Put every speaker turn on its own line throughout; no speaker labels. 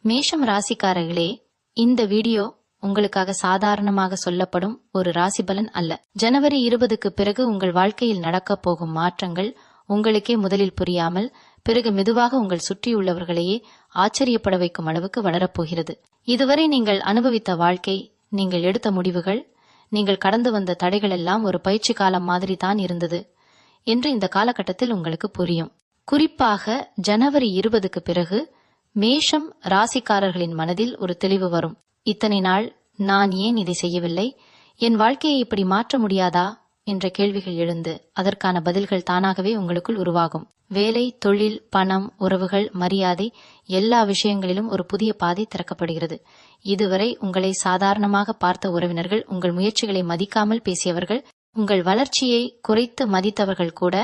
மேஷம் ராசிக்காரர்களே, இந்த வீடியோ உங்களுக்காக சாதாரணமாக சொல்லப்படும் ஒரு ராசி பலன் அல்ல. ஜனவரி 20க்கு பிறகு உங்கள் வாழ்க்கையில் நடக்கப் போகும் மாற்றங்கள் உங்களுக்கே முதலில் புரியாமல் பிறகு மெதுவாக உங்கள் சுற்றியுள்ளவர்களையே ஆச்சரியப்பட வைக்கும் அளவுக்கு வளரப்போகிறது. இதுவரை நீங்கள் அனுபவித்த வாழ்க்கை, நீங்கள் எடுத்த முடிவுகள், நீங்கள் கடந்து வந்த தடைகள் எல்லாம் ஒரு பயிற்சி காலம் மாதிரி தான் இருந்தது என்று இந்த காலகட்டத்தில் உங்களுக்கு புரியும். குறிப்பாக ஜனவரி 20க்கு பிறகு மேஷம் ராசிக்காரர்களின் மனதில் ஒரு தெளிவு வரும். இத்தனை நாள் நான் ஏன் இதை செய்யவில்லை, என் வாழ்க்கையை இப்படி மாற்ற முடியாதா என்ற கேள்விகள் எழுந்து அதற்கான பதில்கள் தானாகவே உங்களுக்குள் உருவாகும். வேலை, தொழில், பணம், உறவுகள், மரியாதை எல்லா விஷயங்களிலும் ஒரு புதிய பாதை திறக்கப்படுகிறது. இதுவரை உங்களை சாதாரணமாக பார்த்த உறவினர்கள், உங்கள் முயற்சிகளை மதிக்காமல் பேசியவர்கள், உங்கள் வளர்ச்சியை குறைத்து மதித்தவர்கள் கூட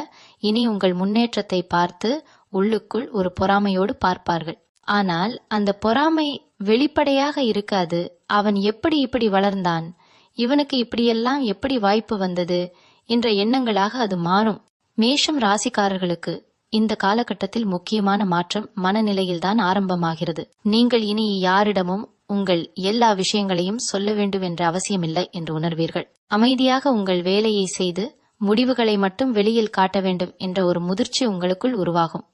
இனி உங்கள் முன்னேற்றத்தை பார்த்து உள்ளுக்குள் ஒரு பொறாமையோடு பார்ப்பார்கள். ஆனால் அந்த பொறாமை வெளிப்படையாக இருக்காது. அவன் எப்படி இப்படி வளர்ந்தான், இவனுக்கு இப்படியெல்லாம் எப்படி வாய்ப்பு வந்தது என்ற எண்ணங்களாக அது மாறும். மேஷம் ராசிக்காரர்களுக்கு இந்த காலகட்டத்தில் முக்கியமான மாற்றம் மனநிலையில்தான் ஆரம்பமாகிறது. நீங்கள் இனி யாரிடமும் உங்கள் எல்லா விஷயங்களையும் சொல்ல வேண்டும் என்ற அவசியமில்லை என்று உணர்வீர்கள். அமைதியாக உங்கள் வேலையை செய்து முடிவுகளை மட்டும் வெளியில் காட்ட வேண்டும் என்ற ஒரு முதிர்ச்சி உங்களுக்குள் உருவாகும்.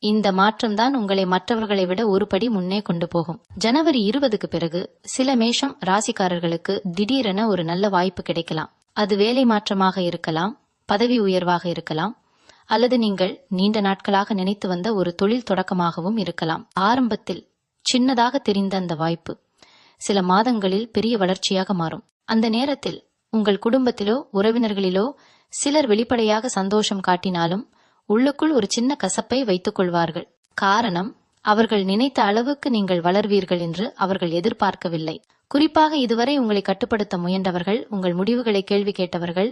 இந்த மாற்றம்தான் உங்களை மற்றவர்களை விட ஒரு படி முன்னே கொண்டு போகும். ஜனவரி 20க்கு பிறகு சில மேஷம் ராசிக்காரர்களுக்கு திடீரென ஒரு நல்ல வாய்ப்பு கிடைக்கலாம். அது வேலை மாற்றமாக இருக்கலாம், பதவி உயர்வாக இருக்கலாம், அல்லது நீங்கள் நீண்ட நாட்களாக நினைத்து வந்த ஒரு தொழில் தொடக்கமாகவும் இருக்கலாம். ஆரம்பத்தில் சின்னதாக தெரிந்த அந்த வாய்ப்பு சில மாதங்களில் பெரிய வளர்ச்சியாக மாறும். அந்த நேரத்தில் உங்கள் குடும்பத்திலோ உறவினர்களிலோ சிலர் வெளிப்படையாக சந்தோஷம் காட்டினாலும் உள்ளுக்குள் ஒரு சின்ன கசப்பை வைத்துக் கொள்வார்கள். காரணம், அவர்கள் நினைத்த அளவுக்கு நீங்கள் வளர்வீர்கள் என்று அவர்கள் எதிர்பார்க்கவில்லை. குறிப்பாக இதுவரை உங்களை கட்டுப்படுத்த முயன்றவர்கள், உங்கள் முடிவுகளை கேள்வி கேட்டவர்கள்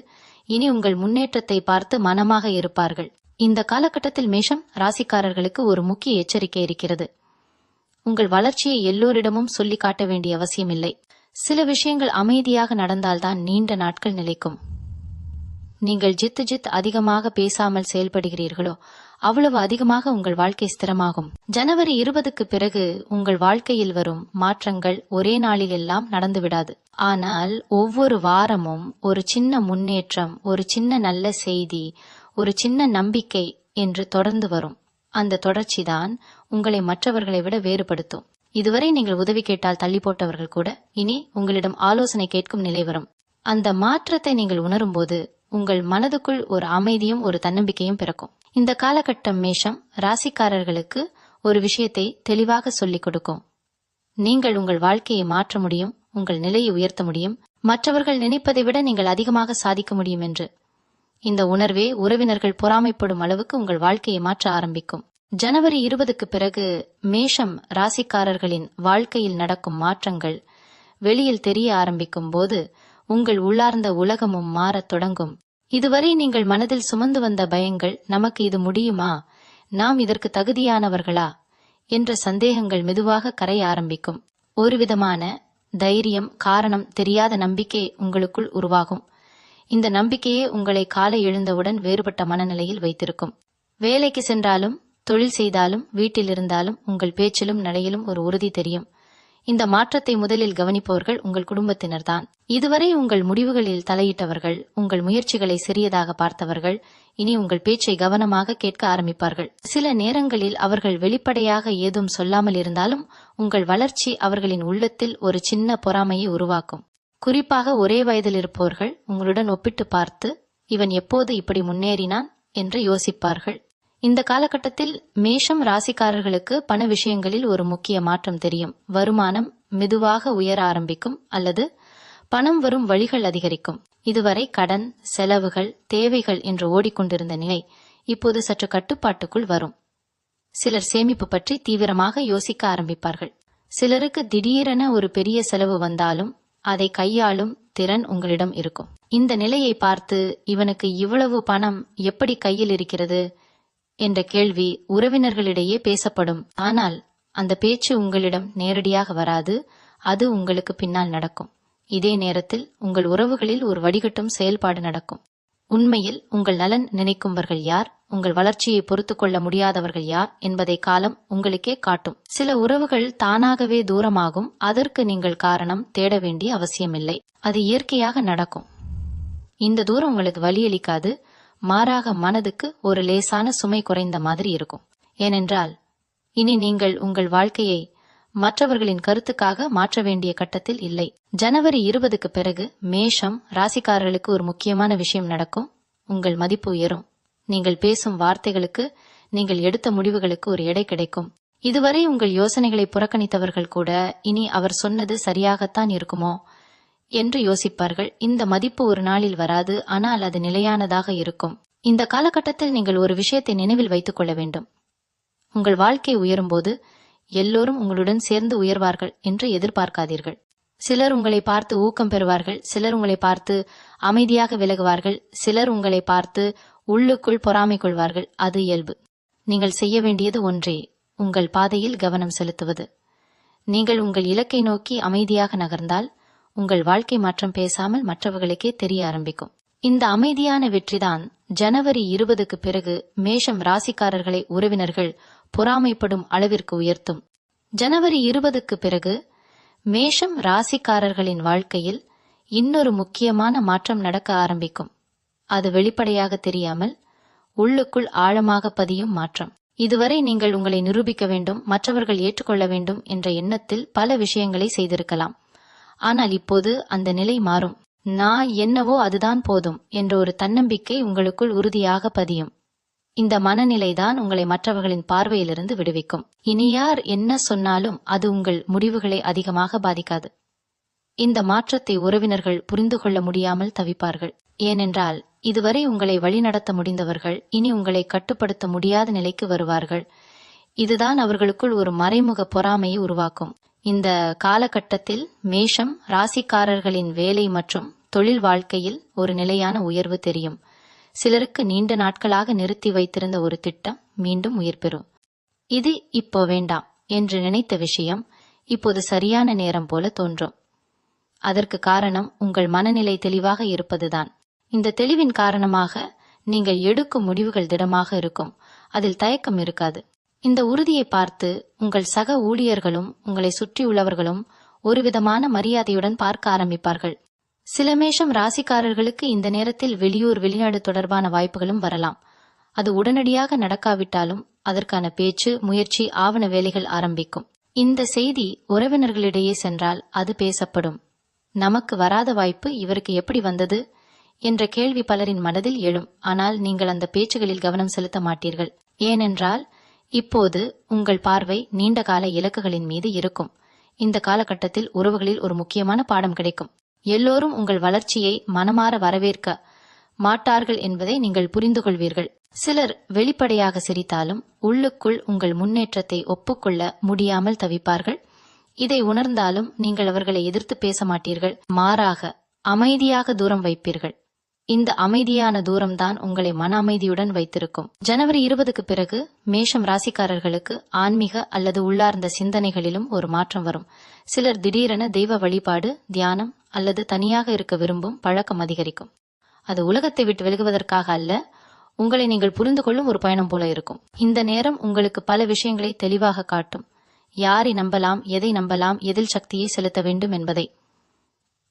இனி உங்கள் முன்னேற்றத்தை பார்த்து மனமாக இருப்பார்கள். இந்த காலகட்டத்தில் மேஷம் ராசிக்காரர்களுக்கு ஒரு முக்கிய எச்சரிக்கை இருக்கிறது. உங்கள் வளர்ச்சியை எல்லோரிடமும் சொல்லி காட்ட வேண்டிய அவசியமில்லை. சில விஷயங்கள் அமைதியாக நடந்தால்தான் நீண்ட நாட்கள் நிலைக்கும். நீங்கள் ஜித் அதிகமாக பேசாமல் செயல்படுகிறீர்களோ அவ்வளவு அதிகமாக உங்கள் வாழ்க்கை ஸ்திரமாகும். ஜனவரி 20க்கு பிறகு உங்கள் வாழ்க்கையில் வரும் மாற்றங்கள் ஒரே நாளில் எல்லாம் நடந்துவிடாது. ஆனால் ஒவ்வொரு வாரமும் ஒரு சின்ன முன்னேற்றம், ஒரு சின்ன நல்ல செய்தி, ஒரு சின்ன நம்பிக்கை என்று தொடர்ந்து வரும். அந்த தொடர்ச்சிதான் உங்களை மற்றவர்களை விட வேறுபடுத்தும். இதுவரை நீங்கள் உதவி கேட்டால் தள்ளி போட்டவர்கள் கூட இனி உங்களிடம் ஆலோசனை கேட்கும் நிலை வரும். அந்த மாற்றத்தை நீங்கள் உணரும் போது உங்கள் மனதுக்குள் ஒரு அமைதியும் ஒரு தன்னம்பிக்கையும் பிறக்கும். இந்த காலகட்டம் மேஷம் ராசிக்காரர்களுக்கு ஒரு விஷயத்தை தெளிவாக சொல்லிக் கொடுக்கும். நீங்கள் உங்கள் வாழ்க்கையை மாற்ற முடியும், உங்கள் நிலையை உயர்த்த முடியும், மற்றவர்கள் நினைப்பதை விட நீங்கள் அதிகமாக சாதிக்க முடியும் என்று. இந்த உணர்வே உறவினர்கள் பொறாமைப்படும் அளவுக்கு உங்கள் வாழ்க்கையை மாற்ற ஆரம்பிக்கும். ஜனவரி 20க்கு பிறகு மேஷம் ராசிக்காரர்களின் வாழ்க்கையில் நடக்கும் மாற்றங்கள் வெளியில் தெரிய ஆரம்பிக்கும் போது உங்கள் உள்ளார்ந்த உலகமும் மாறத் தொடங்கும். இதுவரை நீங்கள் மனதில் சுமந்து வந்த பயங்கள், நமக்கு இது முடியுமா, நாம் இதற்கு தகுதியானவர்களா என்ற சந்தேகங்கள் மெதுவாக கரைய ஆரம்பிக்கும். ஒரு விதமான தைரியம், காரணம் தெரியாத நம்பிக்கை உங்களுக்குள் உருவாகும். இந்த நம்பிக்கையே உங்களை காலை எழுந்தவுடன் வேறுபட்ட மனநிலையில் வைத்திருக்கும். வேலைக்கு சென்றாலும், தொழில் செய்தாலும், வீட்டில் இருந்தாலும் உங்கள் பேச்சிலும் நடையிலும் ஒரு உறுதி தெரியும். இந்த மாற்றத்தை முதலில் கவனிப்பவர்கள் உங்கள் குடும்பத்தினர்தான். இதுவரை உங்கள் முடிவுகளில் தலையிட்டவர்கள், உங்கள் முயற்சிகளை சிறியதாக பார்த்தவர்கள் இனி உங்கள் பேச்சை கவனமாக கேட்க ஆரம்பிப்பார்கள். சில நேரங்களில் அவர்கள் வெளிப்படையாக ஏதும் சொல்லாமல் இருந்தாலும் உங்கள் வளர்ச்சி அவர்களின் உள்ளத்தில் ஒரு சின்ன பொறாமையை உருவாக்கும். குறிப்பாக ஒரே வயதில் இருப்பவர்கள் உங்களுடன் ஒப்பிட்டு பார்த்து, இவன் எப்போது இப்படி முன்னேறினான் என்று யோசிப்பார்கள். இந்த காலகட்டத்தில் மேஷம் ராசிக்காரர்களுக்கு பண விஷயங்களில் ஒரு முக்கிய மாற்றம் தெரியும். வருமானம் மெதுவாக உயர ஆரம்பிக்கும் அல்லது பணம் வரும் வழிகள் அதிகரிக்கும். இதுவரை கடன், செலவுகள், தேவைகள் என்று ஓடிக்கொண்டிருந்த நிலை இப்போது சற்று கட்டுப்பாட்டுக்குள் வரும். சிலர் சேமிப்பு பற்றி தீவிரமாக யோசிக்க ஆரம்பிப்பார்கள். சிலருக்கு திடீரென ஒரு பெரிய செலவு வந்தாலும் அதை கையாளும் திறன் உங்களிடம் இருக்கும். இந்த நிலையை பார்த்து, இவனுக்கு இவ்வளவு பணம் எப்படி கையில் இருக்கிறது என்ற கேள்வி உறவினர்களிடையே பேசப்படும். ஆனால் அந்த பேச்சு உங்களிடம் நேரடியாக வராது, அது உங்களுக்கு பின்னால் நடக்கும். இதே நேரத்தில் உங்கள் உறவுகளில் ஒரு வடிகட்டும் செயல்பாடு நடக்கும். உண்மையில் உங்கள் நலன் நினைக்கும்பவர்கள் யார், உங்கள் வளர்ச்சியை பொறுத்து கொள்ள முடியாதவர்கள் யார் என்பதை காலம் உங்களுக்கே காட்டும். சில உறவுகள் தானாகவே தூரமாகும். அதற்கு நீங்கள் காரணம் தேட வேண்டிய அவசியமில்லை. அது இயற்கையாக நடக்கும். இந்த தூரம் உங்களுக்கு வலியளிக்காது. மாறாக மனதுக்கு ஒரு லேசான சுமை குறைந்த மாதிரி இருக்கும். ஏனென்றால் இனி நீங்கள் உங்கள் வாழ்க்கையை மற்றவர்களின் கருத்துக்காக மாற்ற வேண்டிய கட்டத்தில் இல்லை. ஜனவரி 20க்கு பிறகு மேஷம் ராசிக்காரர்களுக்கு ஒரு முக்கியமான விஷயம் நடக்கும். உங்கள் மதிப்பு உயரும். நீங்கள் பேசும் வார்த்தைகளுக்கு, நீங்கள் எடுத்த முடிவுகளுக்கு ஒரு எடை கிடைக்கும். இதுவரை உங்கள் யோசனைகளை புறக்கணித்தவர்கள் கூட இனி அவர் சொன்னது சரியாகத்தான் இருக்குமோ என்று யோசிப்பார்கள். இந்த மதிப்பு ஒரு நாளில் வராது, ஆனால் அது நிலையானதாக இருக்கும். இந்த காலகட்டத்தில் நீங்கள் ஒரு விஷயத்தை நினைவில் வைத்துக் கொள்ள வேண்டும். உங்கள் வாழ்க்கை உயரும்போது எல்லோரும் உங்களுடன் சேர்ந்து உயர்வார்கள் என்று எதிர்பார்க்காதீர்கள். சிலர் உங்களை பார்த்து ஊக்கம் பெறுவார்கள், சிலர் உங்களை பார்த்து அமைதியாக விலகுவார்கள், சிலர் உங்களை பார்த்து உள்ளுக்குள் பொறாமை கொள்வார்கள். அது இயல்பு. நீங்கள் செய்ய வேண்டியது ஒன்றே, உங்கள் பாதையில் கவனம் செலுத்துவது. நீங்கள் உங்கள் இலக்கை நோக்கி அமைதியாக நகர்ந்தால் உங்கள் வாழ்க்கை மாற்றம் பேசாமல் மற்றவர்களுக்கே தெரிய ஆரம்பிக்கும். இந்த அமைதியான வெற்றிதான் ஜனவரி 20க்கு பிறகு மேஷம் ராசிக்காரர்களை உறவினர்கள் பொறாமைப்படும் அளவிற்கு உயர்த்தும். ஜனவரி 20க்கு பிறகு மேஷம் ராசிக்காரர்களின் வாழ்க்கையில் இன்னொரு முக்கியமான மாற்றம் நடக்க ஆரம்பிக்கும். அது வெளிப்படையாக தெரியாமல் உள்ளுக்குள் ஆழமாக பதியும் மாற்றம். இதுவரை நீங்கள் உங்களை நிரூபிக்க வேண்டும், மற்றவர்கள் ஏற்றுக்கொள்ள வேண்டும் என்ற எண்ணத்தில் பல விஷயங்களை செய்திருக்கலாம். ஆனால் இப்போது அந்த நிலை மாறும். நான் என்னவோ அதுதான் போதும் என்ற ஒரு தன்னம்பிக்கை உங்களுக்குள் உறுதியாக பதியும். இந்த மனநிலைதான் உங்களை மற்றவர்களின் பார்வையிலிருந்து விடுவிக்கும். இனி யார் என்ன சொன்னாலும் அது உங்கள் முடிவுகளை அதிகமாக பாதிக்காது. இந்த மாற்றத்தை உறவினர்கள் புரிந்து கொள்ள முடியாமல் தவிப்பார்கள். ஏனென்றால் இதுவரை உங்களை வழிநடத்த முடிந்தவர்கள் இனி உங்களை கட்டுப்படுத்த முடியாத நிலைக்கு வருவார்கள். இதுதான் அவர்களுக்குள் ஒரு மறைமுக பொறாமையை உருவாக்கும். இந்த காலகட்டத்தில் மேஷம் ராசிக்காரர்களின் வேலை மற்றும் தொழில் வாழ்க்கையில் ஒரு நிலையான உயர்வு தெரியும். சிலருக்கு நீண்ட நாட்களாக நிறுத்தி வைத்திருந்த ஒரு திட்டம் மீண்டும் உயிர் பெறும். இது இப்போ வேண்டாம் என்று நினைத்த விஷயம் இப்போது சரியான நேரம் போல தோன்றும். அதற்கு காரணம் உங்கள் மனநிலை தெளிவாக இருப்பதுதான். இந்த தெளிவின் காரணமாக நீங்கள் எடுக்கும் முடிவுகள் திடமாக இருக்கும். அதில் தயக்கம் இருக்காது. இந்த உறுதியை பார்த்து உங்கள் சக ஊழியர்களும் உங்களை சுற்றியுள்ளவர்களும் ஒருவிதமான மரியாதையுடன் பார்க்க ஆரம்பிப்பார்கள். சில மேஷம் ராசிக்காரர்களுக்கு இந்த நேரத்தில் வெளியூர் வெளிநாடு தொடர்பான வாய்ப்புகளும் வரலாம். அது உடனடியாக நடக்காவிட்டாலும் அதற்கான பேச்சு, முயற்சி, ஆவண வேலைகள் ஆரம்பிக்கும். இந்த செய்தி உறவினர்களிடையே சென்றால் அது பேசப்படும். நமக்கு வராத வாய்ப்பு இவருக்கு எப்படி வந்தது என்ற கேள்வி பலரின் மனதில் எழும். ஆனால் நீங்கள் அந்த பேச்சுகளில் கவனம் செலுத்த மாட்டீர்கள். ஏனென்றால் இப்போது உங்கள் பார்வை நீண்டகால இலக்குகளின் மீது இருக்கும். இந்த காலகட்டத்தில் உறவுகளில் ஒரு முக்கியமான பாடம் கிடைக்கும். எல்லோரும் உங்கள் வளர்ச்சியை மனமாற வரவேற்க மாட்டார்கள் என்பதை நீங்கள் புரிந்து கொள்வீர்கள். சிலர் வெளிப்படையாக சிரித்தாலும் உள்ளுக்குள் உங்கள் முன்னேற்றத்தை ஒப்புக்கொள்ள முடியாமல் தவிப்பார்கள். இதை உணர்ந்தாலும் நீங்கள் அவர்களை எதிர்த்து பேச மாட்டீர்கள். மாறாக அமைதியாக தூரம் வைப்பீர்கள். இந்த அமைதியான தூரம்தான் உங்களை மன அமைதியுடன் வைத்திருக்கும். ஜனவரி 20க்கு பிறகு மேஷம் ராசிக்காரர்களுக்கு ஆன்மீக அல்லது உள்ளார்ந்த சிந்தனைகளிலும் ஒரு மாற்றம் வரும். சிலர் திடீரென தெய்வ வழிபாடு, தியானம் அல்லது தனியாக இருக்க விரும்பும் பழக்கம் அதிகரிக்கும். அது உலகத்தை விட்டு விலகுவதற்காக அல்ல, உங்களை நீங்கள் புரிந்து கொள்ளும் ஒரு பயணம் போல இருக்கும். இந்த நேரம் உங்களுக்கு பல விஷயங்களை தெளிவாக காட்டும். யாரை நம்பலாம், எதை நம்பலாம், எதில் சக்தியை செலுத்த வேண்டும் என்பதை.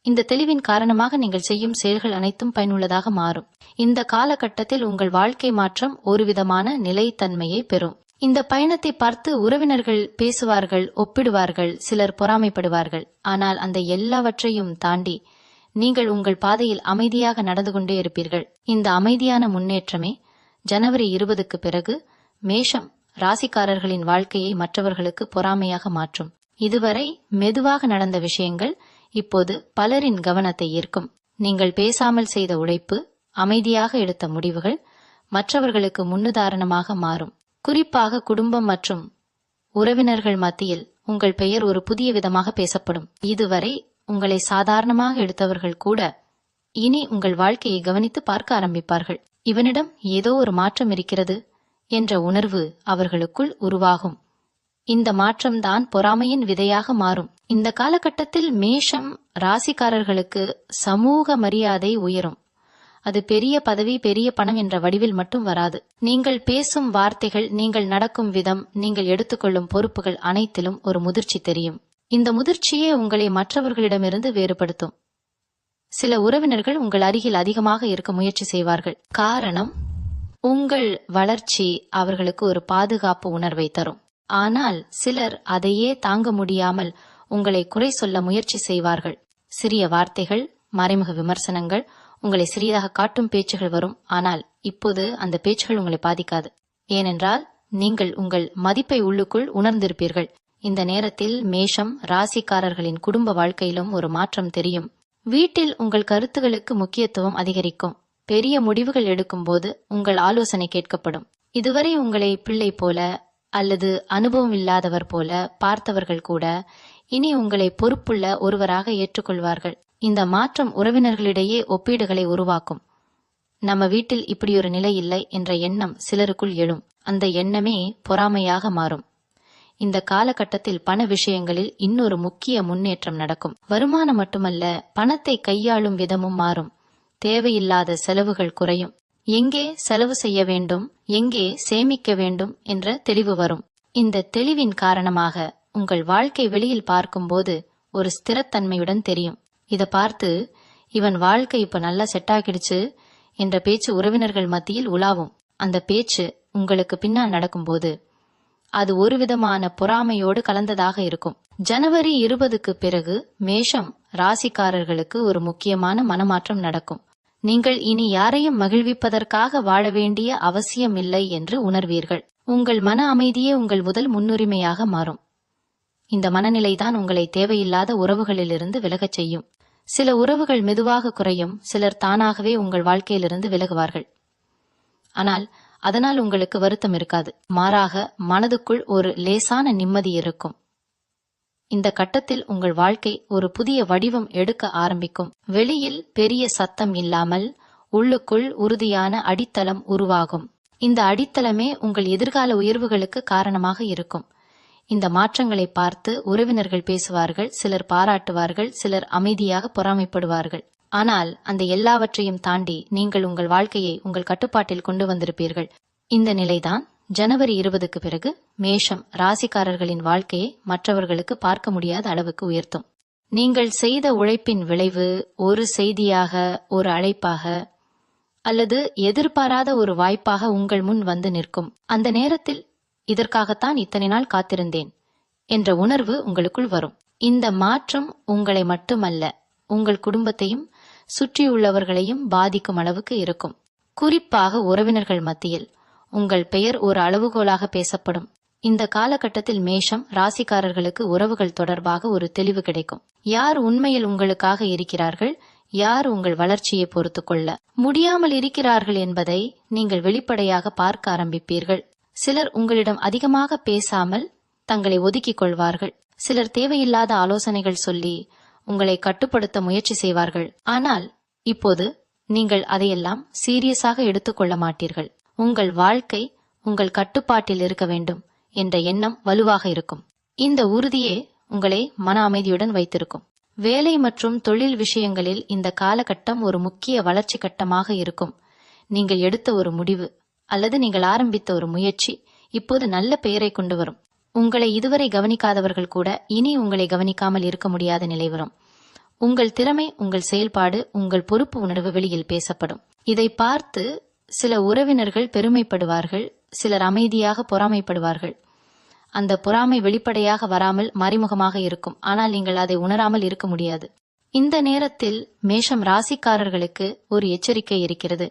இந்த தெளிவின் காரணமாக நீங்கள் செய்யும் செயல்கள் அனைத்தும் பயனுள்ளதாக மாறும். இந்த காலகட்டத்தில் உங்கள் வாழ்க்கை மாற்றம் ஒருவிதமான நிலைத்தன்மையை பெறும். இந்த பயணத்தை பார்த்து உறவினர்கள் பேசுவார்கள், ஒப்பிடுவார்கள், சிலர் பொறாமைப்படுவார்கள். ஆனால் அந்த எல்லாவற்றையும் தாண்டி நீங்கள் உங்கள் பாதையில் அமைதியாக நடந்து கொண்டே இருப்பீர்கள். இந்த அமைதியான முன்னேற்றமே ஜனவரி 20க்கு பிறகு மேஷம் ராசிக்காரர்களின் வாழ்க்கையை மற்றவர்களுக்கு பொறாமையாக மாற்றும். இதுவரை மெதுவாக நடந்த விஷயங்கள் இப்போது பலரின் கவனத்தை ஈர்க்கும். நீங்கள் பேசாமல் செய்த உழைப்பு, அமைதியாக எடுத்த முடிவுகள் மற்றவர்களுக்கு முன்னுதாரணமாக மாறும். குறிப்பாக குடும்பம் மற்றும் உறவினர்கள் மத்தியில் உங்கள் பெயர் ஒரு புதிய விதமாக பேசப்படும். இதுவரை உங்களை சாதாரணமாக எடுத்தவர்கள் கூட இனி உங்கள் வாழ்க்கையை கவனித்து பார்க்க ஆரம்பிப்பார்கள். இவனிடம் ஏதோ ஒரு மாற்றம் இருக்கிறது என்ற உணர்வு அவர்களுக்குள் உருவாகும். இந்த மாற்றம்தான் பொறாமையின் விதையாக மாறும். இந்த காலகட்டத்தில் மேஷம் ராசிக்காரர்களுக்கு சமூக மரியாதை உயரும். அது பெரிய பதவி, பெரிய பணம் என்ற வடிவில் மட்டும் வராது. நீங்கள் பேசும் வார்த்தைகள், நீங்கள் நடக்கும் விதம், நீங்கள் எடுத்துக்கொள்ளும் பொறுப்புகள் அனைத்திலும் ஒரு முதிர்ச்சி தெரியும். இந்த முதிர்ச்சியே உங்களை மற்றவர்களிடமிருந்து வேறுபடுத்தும். சில உறவினர்கள் உங்கள் அருகில் அதிகமாக இருக்க முயற்சி செய்வார்கள். காரணம், உங்கள் வளர்ச்சி அவர்களுக்கு ஒரு பாதுகாப்பு உணர்வை தரும். ஆனால் சிலர் அதையே தாங்க முடியாமல் உங்களை குறை சொல்ல முயற்சி செய்வார்கள். சிறிய வார்த்தைகள், மறைமுக விமர்சனங்கள், உங்களை சிறியதாக காட்டும் பேச்சுகள் வரும். ஆனால் இப்போது அந்த பேச்சுகள் உங்களை பாதிக்காது. ஏனென்றால் நீங்கள் உங்கள் மதிப்பை உள்ளுக்குள் உணர்ந்திருப்பீர்கள். இந்த நேரத்தில் மேஷம் ராசிக்காரர்களின் குடும்ப வாழ்க்கையிலும் ஒரு மாற்றம் தெரியும். வீட்டில் உங்கள் கருத்துகளுக்கு முக்கியத்துவம் அதிகரிக்கும். பெரிய முடிவுகள் எடுக்கும்போது உங்கள் ஆலோசனை கேட்கப்படும். இதுவரை உங்களை பிள்ளை போல அல்லது அனுபவம் இல்லாதவர் போல பார்த்தவர்கள் கூட இனி உங்களை பொறுப்புள்ள ஒருவராக ஏற்றுக்கொள்வார்கள். இந்த மாற்றம் உறவினர்களிடையே ஒப்பீடுகளை உருவாக்கும். நம்ம வீட்டில் இப்படி ஒரு நிலை இல்லை என்ற எண்ணம் சிலருக்குள் எழும். அந்த எண்ணமே பொறாமையாக மாறும். இந்த காலகட்டத்தில் பண விஷயங்களில் இன்னொரு முக்கிய முன்னேற்றம் நடக்கும். வருமானம் மட்டுமல்ல, பணத்தை கையாளும் விதமும் மாறும். தேவையில்லாத செலவுகள் குறையும். எங்கே செலவு செய்ய வேண்டும், எங்கே சேமிக்க வேண்டும் என்ற தெளிவு வரும். இந்த தெளிவின் காரணமாக உங்கள் வாழ்க்கை வெளியில் பார்க்கும்போது ஒரு ஸ்திரத்தன்மையுடன் தெரியும். இத பார்த்து, இவன் வாழ்க்கை இப்ப நல்லா செட் ஆகிடுச்சு என்ற பேச்சு உறவினர்கள் மத்தியில் உலாவும். அந்த பேச்சு உங்களுக்கு பின்னால் நடக்கும்போது அது ஒரு விதமான பொறாமையோடு கலந்ததாக இருக்கும். ஜனவரி 20க்கு பிறகு மேஷம் ராசிக்காரர்களுக்கு ஒரு முக்கியமான மனமாற்றம் நடக்கும். நீங்கள் இனி யாரையும் மகிழ்விப்பதற்காக வாழ வேண்டிய அவசியம் இல்லை என்று உணர்வீர்கள். உங்கள் மன அமைதியே உங்கள் முதல் முன்னுரிமையாக மாறும். இந்த மனநிலைதான் உங்களை தேவையில்லாத உறவுகளிலிருந்து விலகச் செய்யும். சில உறவுகள் மெதுவாக குறையும், சிலர் தானாகவே உங்கள் வாழ்க்கையிலிருந்து விலகுவார்கள். ஆனால் அதனால் உங்களுக்கு வருத்தம் இருக்காது. மாறாக மனதுக்குள் ஒரு லேசான நிம்மதி இருக்கும். இந்த கட்டத்தில் உங்கள் வாழ்க்கை ஒரு புதிய வடிவம் எடுக்க ஆரம்பிக்கும். வெளியில் பெரிய சத்தம் இல்லாமல் உள்ளுக்குள் உறுதியான அடித்தளம் உருவாகும். இந்த அடித்தளமே உங்கள் எதிர்கால உயர்வுகளுக்கு காரணமாக இருக்கும். இந்த மாற்றங்களை பார்த்து உறவினர்கள் பேசுவார்கள், சிலர் பாராட்டுவார்கள், சிலர் அமைதியாக பொறாமைப்படுவார்கள். ஆனால் அந்த எல்லாவற்றையும் தாண்டி நீங்கள் உங்கள் வாழ்க்கையை உங்கள் கட்டுப்பாட்டில் கொண்டு வந்திருப்பீர்கள். இந்த நிலைதான் ஜனவரி 20க்கு பிறகு மேஷம் ராசிக்காரர்களின் வாழ்க்கையை மற்றவர்களுக்கு பார்க்க முடியாத அளவுக்கு உயர்த்தும். நீங்கள் செய்த உழைப்பின் விளைவு ஒரு செய்தியாக, ஒரு அழைப்பாக அல்லது எதிர்பாராத ஒரு வாய்ப்பாக உங்கள் முன் வந்து நிற்கும். அந்த நேரத்தில் இதற்காகத்தான் இத்தனை நாள் காத்திருந்தேன் என்ற உணர்வு உங்களுக்குள் வரும். இந்த மாற்றம் உங்களை மட்டுமல்ல, உங்கள் குடும்பத்தையும் சுற்றியுள்ளவர்களையும் பாதிக்கும் அளவுக்கு இருக்கும். குறிப்பாக உறவினர்கள் மத்தியில் உங்கள் பெயர் ஒரு அளவுகோலாக பேசப்படும். இந்த காலகட்டத்தில் மேஷம் ராசிக்காரர்களுக்கு உறவுகள் தொடர்பாக ஒரு தெளிவு கிடைக்கும். யார் உண்மையில் உங்களுக்காக இருக்கிறார்கள், யார் உங்கள் வளர்ச்சியை பொறுத்து கொள்ள முடியாமல் இருக்கிறார்கள் என்பதை நீங்கள் வெளிப்படையாக பார்க்க ஆரம்பிப்பீர்கள். சிலர் உங்களிடம் அதிகமாக பேசாமல் தங்களை ஒதுக்கிக் கொள்வார்கள். சிலர் தேவையில்லாத ஆலோசனைகள் சொல்லி உங்களை கட்டுப்படுத்த முயற்சி செய்வார்கள். ஆனால் இப்போது நீங்கள் அதையெல்லாம் சீரியஸாக எடுத்துக்கொள்ள மாட்டீர்கள். உங்கள் வாழ்க்கை உங்கள் கட்டுப்பாட்டில் இருக்க வேண்டும் என்ற எண்ணம் வலுவாக இருக்கும். இந்த உறுதியே உங்களை மன அமைதியுடன் வைத்திருக்கும். வேலை மற்றும் தொழில் விஷயங்களில் இந்த காலகட்டம் ஒரு முக்கிய வளர்ச்சி கட்டமாக இருக்கும். நீங்கள் எடுத்த ஒரு முடிவு அல்லது நீங்கள் ஆரம்பித்த ஒரு முயற்சி இப்போது நல்ல பெயரை கொண்டு வரும். உங்களை இதுவரை கவனிக்காதவர்கள் கூட இனி உங்களை கவனிக்காமல் இருக்க முடியாத நிலை வரும். உங்கள் திறமை, உங்கள் செயல்பாடு, உங்கள் பொறுப்பு உணர்வு வெளியில் பேசப்படும். இதை பார்த்து சில உறவினர்கள் பெருமைப்படுவார்கள், சிலர் அமைதியாக பொறாமைப்படுவார்கள். அந்த பொறாமை வெளிப்படையாக வராமல் மறைமுகமாக இருக்கும். ஆனால் நீங்கள் அதை உணராமல் இருக்க முடியாது. இந்த நேரத்தில் மேஷம் ராசிக்காரர்களுக்கு ஒரு எச்சரிக்கை இருக்கிறது.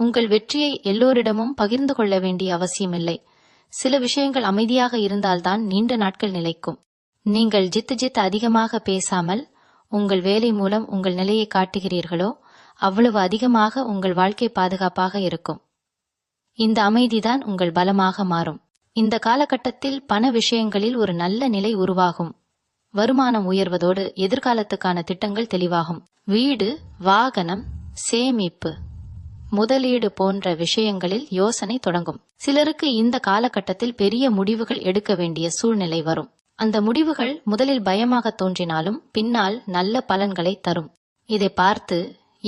உங்கள் வெற்றியை எல்லோரிடமும் பகிர்ந்து கொள்ள வேண்டிய அவசியமில்லை. சில விஷயங்கள் அமைதியாக இருந்தால்தான் நீண்ட நாட்கள் நிலைக்கும். நீங்கள் ஜித்து அதிகமாக பேசாமல் உங்கள் வேலை மூலம் உங்கள் நிலையை காட்டுகிறீர்களோ அவ்வளவு அதிகமாக உங்கள் வாழ்க்கை பாதுகாப்பாக இருக்கும். இந்த அமைதிதான் உங்கள் பலமாக மாறும். இந்த காலகட்டத்தில் பண விஷயங்களில் ஒரு நல்ல நிலை உருவாகும். வருமானம் உயர்வதோடு எதிர்காலத்துக்கான திட்டங்கள் தெளிவாகும். வீடு, வாகனம், சேமிப்பு, முதலீடு போன்ற விஷயங்களில் யோசனை தொடங்கும். சிலருக்கு இந்த காலகட்டத்தில் பெரிய முடிவுகள் எடுக்க வேண்டிய சூழ்நிலை வரும். அந்த முடிவுகள் முதலில் பயமாக தோன்றினாலும் பின்னால் நல்ல பலன்களை தரும். இதை பார்த்து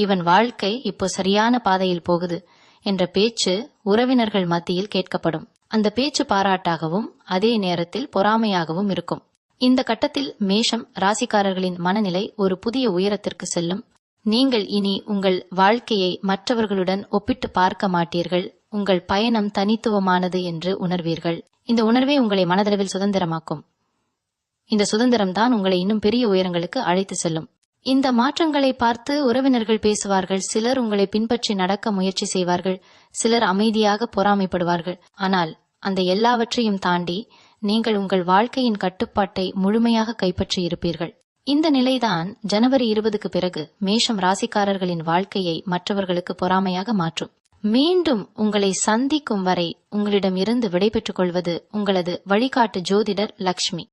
இவன் வாழ்க்கை இப்போ சரியான பாதையில் போகுது என்ற பேச்சு உறவினர்கள் மத்தியில் கேட்கப்படும். அந்த பேச்சு பாராட்டாகவும் அதே நேரத்தில் பொறாமையாகவும் இருக்கும். இந்த கட்டத்தில் மேஷம் ராசிக்காரர்களின் மனநிலை ஒரு புதிய உயரத்திற்கு செல்லும். நீங்கள் இனி உங்கள் வாழ்க்கையை மற்றவர்களுடன் ஒப்பிட்டு பார்க்க மாட்டீர்கள். உங்கள் பயணம் தனித்துவமானது என்று உணர்வீர்கள். இந்த உணர்வே உங்களை மனதளவில் சுதந்திரமாக்கும். இந்த சுதந்திரம்தான் உங்களை இன்னும் பெரிய உயரங்களுக்கு அழைத்து செல்லும். இந்த மாற்றங்களை பார்த்து உறவினர்கள் பேசுவார்கள். சிலர் உங்களை பின்பற்றி நடக்க முயற்சி செய்வார்கள். சிலர் அமைதியாக பொறாமைப்படுவார்கள். ஆனால் அந்த எல்லாவற்றையும் தாண்டி நீங்கள் உங்கள் வாழ்க்கையின் கட்டுப்பாட்டை முழுமையாக கைப்பற்றி இருப்பீர்கள். இந்த நிலைதான் ஜனவரி 20க்கு பிறகு மேஷம் ராசிக்காரர்களின் வாழ்க்கையை மற்றவர்களுக்கு பொறாமையாக மாற்றும். மீண்டும் உங்களை சந்திக்கும் வரை உங்களிடம் இருந்து விடைபெற்றுக் கொள்வது உங்களது வழிகாட்டு ஜோதிடர் லக்ஷ்மி.